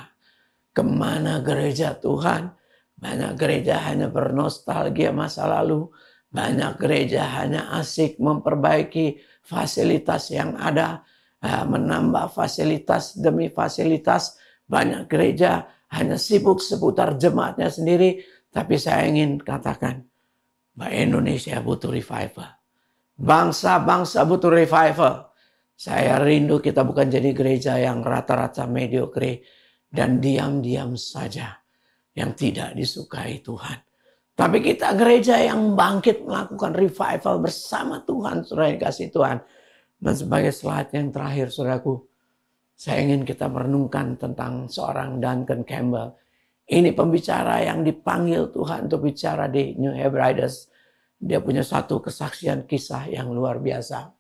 Speaker 4: Kemana gereja Tuhan? Banyak gereja hanya bernostalgia masa lalu. Banyak gereja hanya asik memperbaiki fasilitas yang ada. Menambah fasilitas demi fasilitas. Banyak gereja hanya sibuk seputar jemaatnya sendiri. Tapi saya ingin katakan, bahwa Indonesia butuh revival. Bangsa-bangsa butuh revival. Saya rindu kita bukan jadi gereja yang rata-rata mediocre dan diam-diam saja. Yang tidak disukai Tuhan. Tapi kita gereja yang bangkit melakukan revival bersama Tuhan. Saudara yang kasih Tuhan. Dan sebagai slide yang terakhir saudaraku. Saya ingin kita merenungkan tentang seorang Duncan Campbell. Ini pembicara yang dipanggil Tuhan untuk bicara di New Hebrides. Dia punya satu kesaksian kisah yang luar biasa.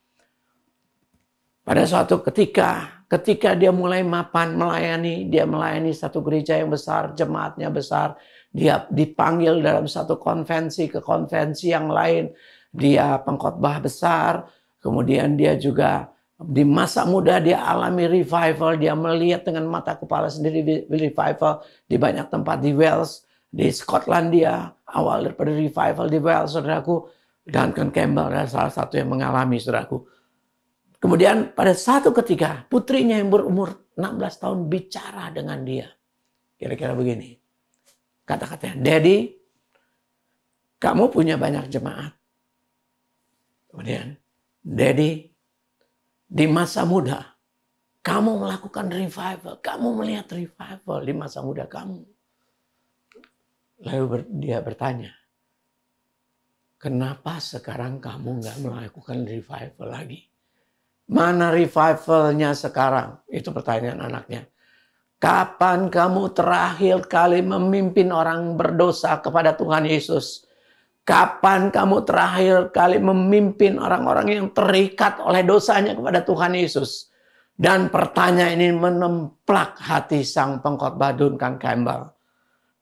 Speaker 4: Pada suatu ketika dia mulai mapan melayani, dia melayani satu gereja yang besar, jemaatnya besar. Dia dipanggil dalam satu konvensi ke konvensi yang lain. Dia pengkhotbah besar. Kemudian dia juga di masa muda dia alami revival. Dia melihat dengan mata kepala sendiri revival di banyak tempat di Wales. Di Skotlandia awal daripada revival di Wales, saudaraku. Duncan Campbell adalah salah satu yang mengalami, saudaraku. Kemudian pada satu ketika putrinya yang berumur 16 tahun bicara dengan dia. Kira-kira begini. Kata-katanya, Daddy, kamu punya banyak jemaat. Kemudian, Daddy, di masa muda, kamu melakukan revival. Kamu melihat revival di masa muda kamu. Lalu dia bertanya, kenapa sekarang kamu nggak melakukan revival lagi? Mana revivalnya sekarang? Itu pertanyaan anaknya. Kapan kamu terakhir kali memimpin orang berdosa kepada Tuhan Yesus? Kapan kamu terakhir kali memimpin orang-orang yang terikat oleh dosanya kepada Tuhan Yesus? Dan pertanyaan ini menemplak hati sang pengkhotbah Duncan Campbell.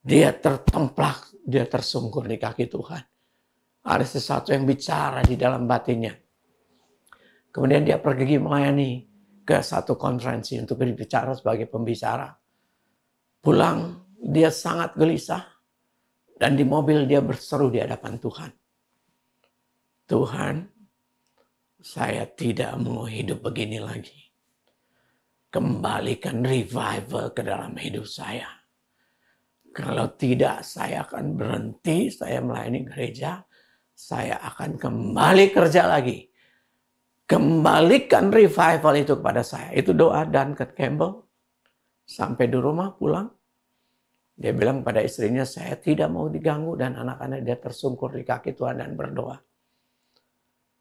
Speaker 4: Dia tertemplak, dia tersungkur di kaki Tuhan. Ada sesuatu yang bicara di dalam batinnya. Kemudian dia pergi melayani ke satu konferensi untuk berbicara sebagai pembicara. Pulang, dia sangat gelisah. Dan di mobil dia berseru di hadapan Tuhan. Tuhan, saya tidak mau hidup begini lagi. Kembalikan revival ke dalam hidup saya. Kalau tidak, saya akan berhenti, saya melayani gereja. Saya akan kembali kerja lagi. Kembalikan revival itu kepada saya. Itu doa Duncan Campbell. Sampai di rumah pulang. Dia bilang pada istrinya, saya tidak mau diganggu. Dan anak-anak dia tersungkur di kaki Tuhan dan berdoa.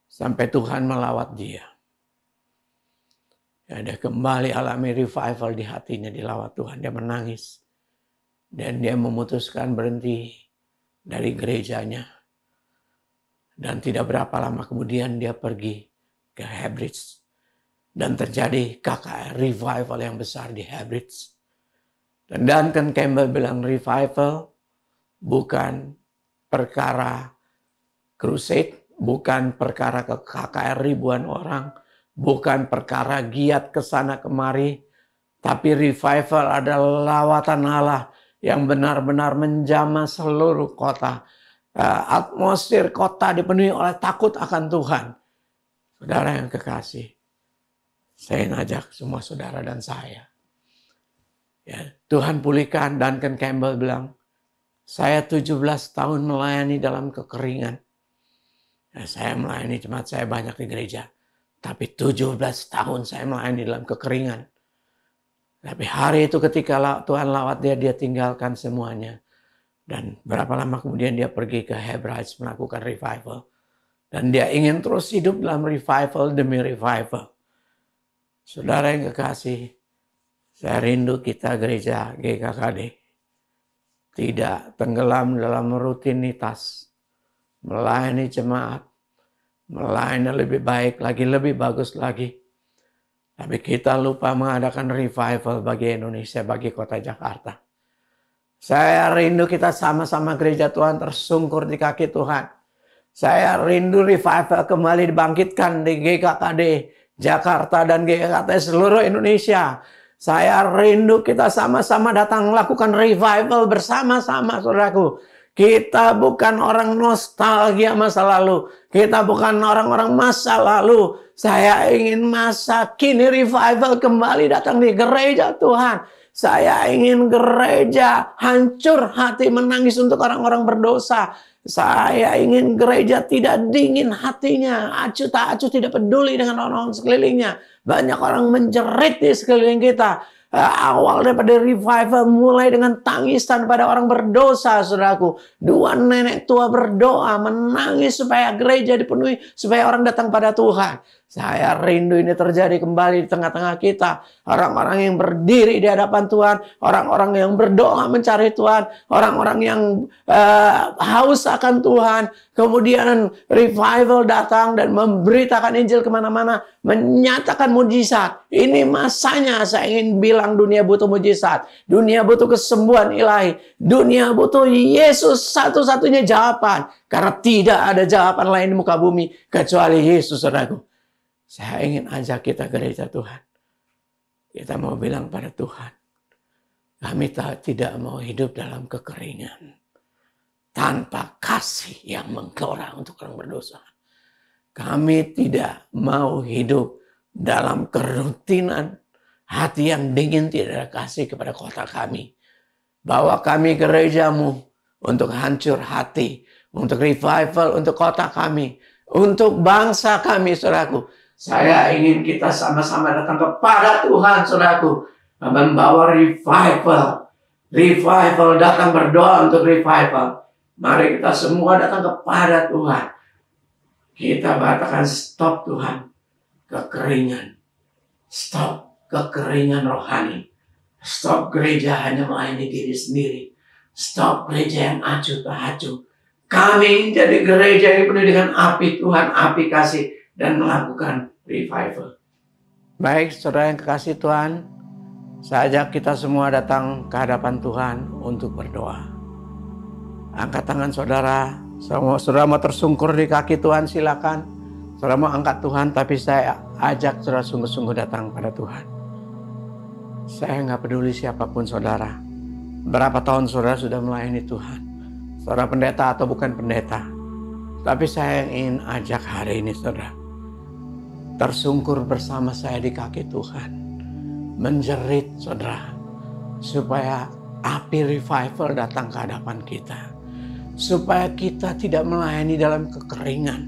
Speaker 4: Sampai Tuhan melawat dia. Ya, dia kembali alami revival di hatinya, dilawat Tuhan. Dia menangis. Dan dia memutuskan berhenti dari gerejanya. Dan tidak berapa lama kemudian dia pergi ke Hebrides. Dan terjadi KKR revival yang besar di Hebrides. Dan Duncan Campbell bilang revival bukan perkara Crusade bukan perkara ke KKR ribuan orang, bukan perkara giat ke sana kemari, tapi revival adalah lawatan Allah yang benar-benar menjamah seluruh kota. Atmosfer kota dipenuhi oleh takut akan Tuhan. Saudara yang kekasih, saya ngajak semua saudara dan saya. Ya, Tuhan pulihkan. Duncan Campbell bilang, saya 17 tahun melayani dalam kekeringan. Ya, saya melayani jemaat saya banyak di gereja. Tapi 17 tahun saya melayani dalam kekeringan. Tapi hari itu ketika Tuhan lawat dia tinggalkan semuanya. Dan berapa lama kemudian dia pergi ke Hebrides melakukan revival. Dan dia ingin terus hidup dalam revival demi revival. Saudara yang kekasih, saya rindu kita gereja GKKD tidak tenggelam dalam rutinitas. Melayani jemaat, melayani lebih baik lagi, lebih bagus lagi. Tapi kita lupa mengadakan revival bagi Indonesia, bagi kota Jakarta. Saya rindu kita sama-sama gereja Tuhan tersungkur di kaki Tuhan. Saya rindu revival kembali dibangkitkan di GKKD Jakarta dan GKKD seluruh Indonesia. Saya rindu kita sama-sama datang melakukan revival bersama-sama, saudaraku. Kita bukan orang nostalgia masa lalu. Kita bukan orang-orang masa lalu. Saya ingin masa kini revival kembali datang di gereja Tuhan. Saya ingin gereja hancur hati menangis untuk orang-orang berdosa. Saya ingin gereja tidak dingin hatinya. Acuh tak acuh tidak peduli dengan orang-orang sekelilingnya. Banyak orang menjerit di sekeliling kita. Awal daripada revival mulai dengan tangisan pada orang berdosa, saudaraku. Dua nenek tua berdoa, menangis supaya gereja dipenuhi, supaya orang datang pada Tuhan. Saya rindu ini terjadi kembali di tengah-tengah kita. Orang-orang yang berdiri di hadapan Tuhan. Orang-orang yang berdoa mencari Tuhan. Orang-orang yang haus akan Tuhan. Kemudian revival datang dan memberitakan Injil kemana-mana. Menyatakan mujizat. Ini masanya saya ingin bilang dunia butuh mujizat. Dunia butuh kesembuhan ilahi. Dunia butuh Yesus satu-satunya jawaban. Karena tidak ada jawaban lain di muka bumi kecuali Yesus, saudaraku. Saya ingin ajak kita gereja Tuhan. Kita mau bilang pada Tuhan, kami tidak mau hidup dalam kekeringan. Tanpa kasih yang menggelora untuk orang berdosa. Kami tidak mau hidup dalam kerutinan. Hati yang dingin tidak ada kasih kepada kota kami. Bawa kami gerejamu untuk hancur hati. Untuk revival untuk kota kami. Untuk bangsa kami, saudaraku. Saya ingin kita sama-sama datang kepada Tuhan, saudaraku. Membawa revival. Revival, datang berdoa untuk revival. Mari kita semua datang kepada Tuhan. Kita katakan stop Tuhan. Kekeringan. Stop kekeringan rohani. Stop gereja hanya melayani diri sendiri. Stop gereja yang acuh tak acuh. Kami jadi gereja yang penuh dengan api Tuhan, api kasih. Dan melakukan revival. Baik, saudara yang kekasih Tuhan, saya ajak kita semua datang ke hadapan Tuhan untuk berdoa. Angkat tangan saudara. Saudara mau tersungkur di kaki Tuhan, silakan. Saudara mau angkat Tuhan, tapi saya ajak saudara sungguh-sungguh datang pada Tuhan. Saya nggak peduli siapapun saudara. Berapa tahun saudara sudah melayani Tuhan. Saudara pendeta atau bukan pendeta. Tapi saya ingin ajak hari ini saudara. Tersungkur bersama saya di kaki Tuhan. Menjerit saudara. Supaya api revival datang ke hadapan kita. Supaya kita tidak melayani dalam kekeringan.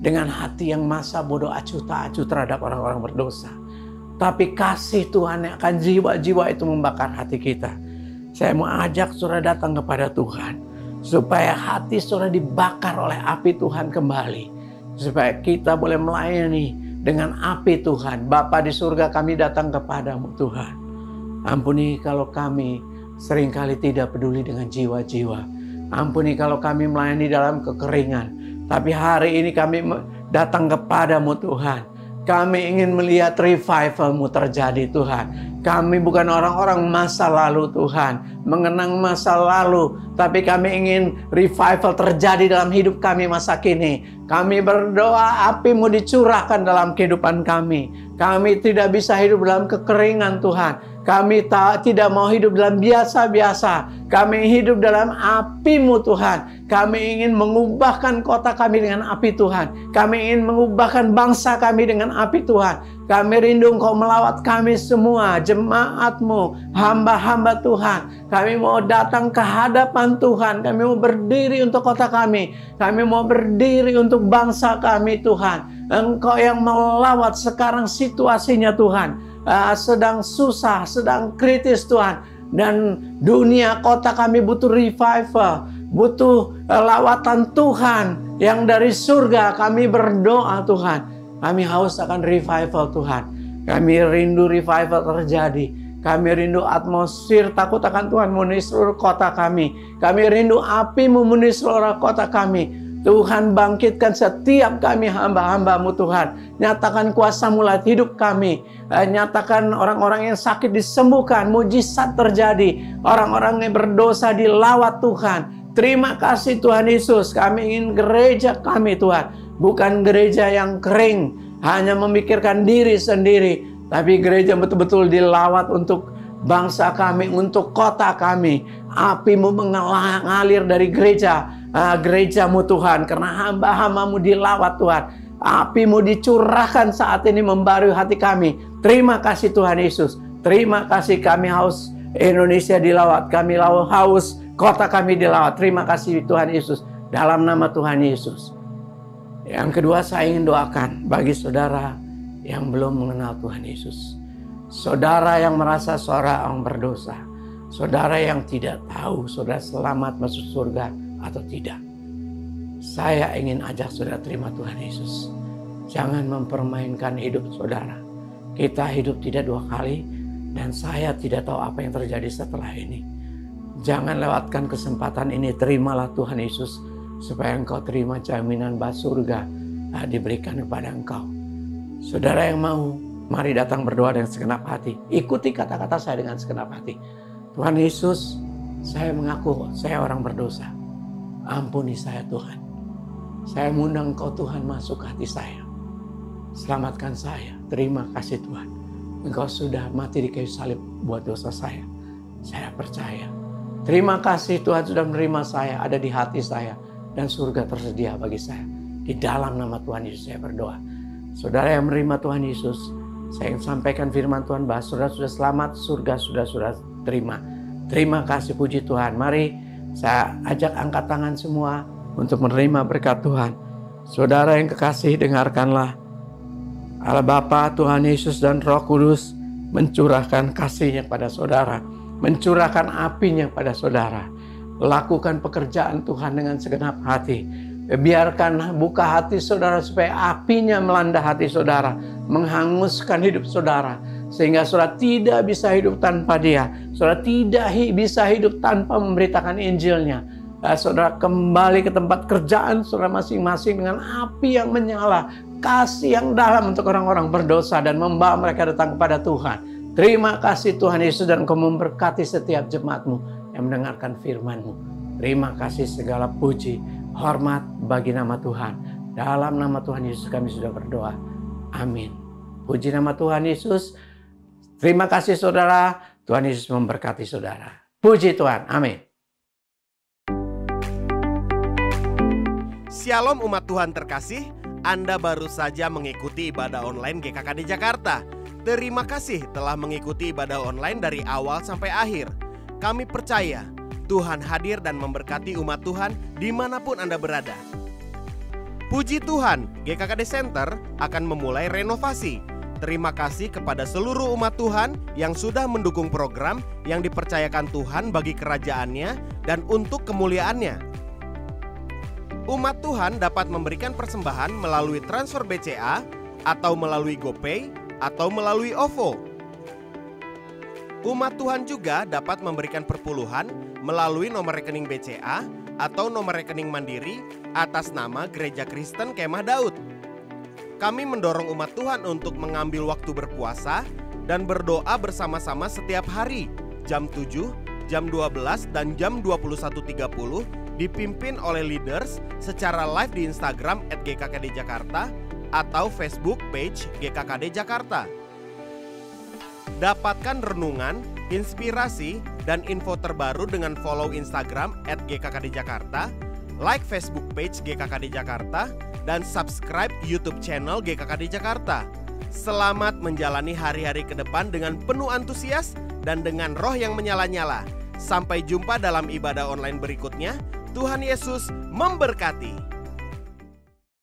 Speaker 4: Dengan hati yang masa bodoh acuh tak acuh terhadap orang-orang berdosa. Tapi kasih Tuhan yang akan jiwa-jiwa itu membakar hati kita. Saya mau ajak saudara datang kepada Tuhan. Supaya hati saudara dibakar oleh api Tuhan kembali. Supaya kita boleh melayani dengan api Tuhan. Bapa di surga, kami datang kepadamu Tuhan. Ampuni kalau kami seringkali tidak peduli dengan jiwa-jiwa. Ampuni kalau kami melayani dalam kekeringan. Tapi hari ini kami datang kepadamu Tuhan. Kami ingin melihat revival-Mu terjadi Tuhan. Kami bukan orang-orang masa lalu Tuhan, mengenang masa lalu, tapi kami ingin revival terjadi dalam hidup kami masa kini. Kami berdoa api-Mu dicurahkan dalam kehidupan kami. Kami tidak bisa hidup dalam kekeringan Tuhan. Kami tidak mau hidup dalam biasa-biasa. Kami hidup dalam api-Mu Tuhan. Kami ingin mengubahkan kota kami dengan api Tuhan. Kami ingin mengubahkan bangsa kami dengan api Tuhan. Kami rindu Engkau melawat kami semua, jemaat-Mu, hamba-hamba Tuhan. Kami mau datang ke hadapan Tuhan. Kami mau berdiri untuk kota kami. Kami mau berdiri untuk bangsa kami Tuhan. Engkau yang melawat sekarang situasinya Tuhan. Sedang susah, sedang kritis Tuhan. Dan dunia kota kami butuh revival, butuh lawatan Tuhan yang dari surga. Kami berdoa Tuhan, kami haus akan revival Tuhan. Kami rindu revival terjadi. Kami rindu atmosfer takut akan Tuhan memenuhi seluruh kota kami. Kami rindu api memenuhi seluruh kota kami. Tuhan bangkitkan setiap kami hamba-hamba-Mu Tuhan. Nyatakan kuasa-Mu lewat hidup kami. Nyatakan orang-orang yang sakit disembuhkan. Mujizat terjadi. Orang-orang yang berdosa dilawat Tuhan. Terima kasih Tuhan Yesus. Kami ingin gereja kami Tuhan. Bukan gereja yang kering. Hanya memikirkan diri sendiri. Tapi gereja betul-betul dilawat untuk bangsa kami. Untuk kota kami. Api-Mu mengalir dari gereja. Gereja-Mu Tuhan, karena hamba-hamba-Mu dilawat Tuhan. Api-Mu dicurahkan saat ini membarui hati kami. Terima kasih Tuhan Yesus. Terima kasih kami haus Indonesia dilawat. Kami haus kota kami dilawat. Terima kasih Tuhan Yesus. Dalam nama Tuhan Yesus. Yang kedua saya ingin doakan bagi saudara yang belum mengenal Tuhan Yesus. Saudara yang merasa seorang berdosa. Saudara yang tidak tahu saudara selamat masuk surga atau tidak. Saya ingin ajak saudara terima Tuhan Yesus. Jangan mempermainkan hidup saudara. Kita hidup tidak dua kali dan saya tidak tahu apa yang terjadi setelah ini. Jangan lewatkan kesempatan ini. Terimalah Tuhan Yesus supaya engkau terima jaminan bahwa surga diberikan kepada engkau. Saudara yang mau, mari datang berdoa dengan segenap hati. Ikuti kata-kata saya dengan segenap hati. Tuhan Yesus, saya mengaku saya orang berdosa. Ampuni saya Tuhan. Saya mengundang Engkau Tuhan masuk ke hati saya. Selamatkan saya. Terima kasih Tuhan. Engkau sudah mati di kayu salib buat dosa saya. Saya percaya. Terima kasih Tuhan sudah menerima saya. Ada di hati saya. Dan surga tersedia bagi saya. Di dalam nama Tuhan Yesus saya berdoa. Saudara yang menerima Tuhan Yesus. Saya ingin sampaikan firman Tuhan bahwa saudara sudah selamat. Surga sudah terima. Terima kasih puji Tuhan. Mari saya ajak angkat tangan semua untuk menerima berkat Tuhan. Saudara yang kekasih, dengarkanlah. Allah Bapa, Tuhan Yesus dan Roh Kudus mencurahkan kasihnya pada saudara. Mencurahkan apinya pada saudara. Lakukan pekerjaan Tuhan dengan segenap hati. Biarkan buka hati saudara supaya apinya melanda hati saudara. Menghanguskan hidup saudara. Sehingga saudara tidak bisa hidup tanpa Dia. Saudara tidak bisa hidup tanpa memberitakan Injilnya. Saudara kembali ke tempat kerjaan saudara masing-masing dengan api yang menyala. Kasih yang dalam untuk orang-orang berdosa dan membawa mereka datang kepada Tuhan. Terima kasih Tuhan Yesus dan Engkau memberkati setiap jemaat-Mu yang mendengarkan firman-Mu. Terima kasih segala puji, hormat bagi nama Tuhan. Dalam nama Tuhan Yesus kami sudah berdoa. Amin. Puji nama Tuhan Yesus. Terima kasih saudara. Tuhan Yesus memberkati saudara. Puji Tuhan. Amin.
Speaker 1: Shalom umat Tuhan terkasih. Anda baru saja mengikuti ibadah online GKKD Jakarta. Terima kasih telah mengikuti ibadah online dari awal sampai akhir. Kami percaya Tuhan hadir dan memberkati umat Tuhan dimanapun Anda berada. Puji Tuhan, GKKD Center akan memulai renovasi. Terima kasih kepada seluruh umat Tuhan yang sudah mendukung program yang dipercayakan Tuhan bagi kerajaannya dan untuk kemuliaannya. Umat Tuhan dapat memberikan persembahan melalui transfer BCA atau melalui GoPay atau melalui OVO. Umat Tuhan juga dapat memberikan perpuluhan melalui nomor rekening BCA atau nomor rekening mandiri atas nama Gereja Kristen Kemah Daud. kami mendorong umat Tuhan untuk mengambil waktu berpuasa dan berdoa bersama-sama setiap hari, jam 7, jam 12, dan jam 21.30, dipimpin oleh leaders secara live di Instagram @GKKD_Jakarta atau Facebook page GKKD Jakarta. Dapatkan renungan, inspirasi, dan info terbaru dengan follow Instagram @GKKD Jakarta, like Facebook page GKKD Jakarta, dan subscribe YouTube channel GKKD Jakarta. Selamat menjalani hari-hari ke depan dengan penuh antusias dan dengan roh yang menyala-nyala. Sampai jumpa dalam ibadah online berikutnya. Tuhan Yesus memberkati.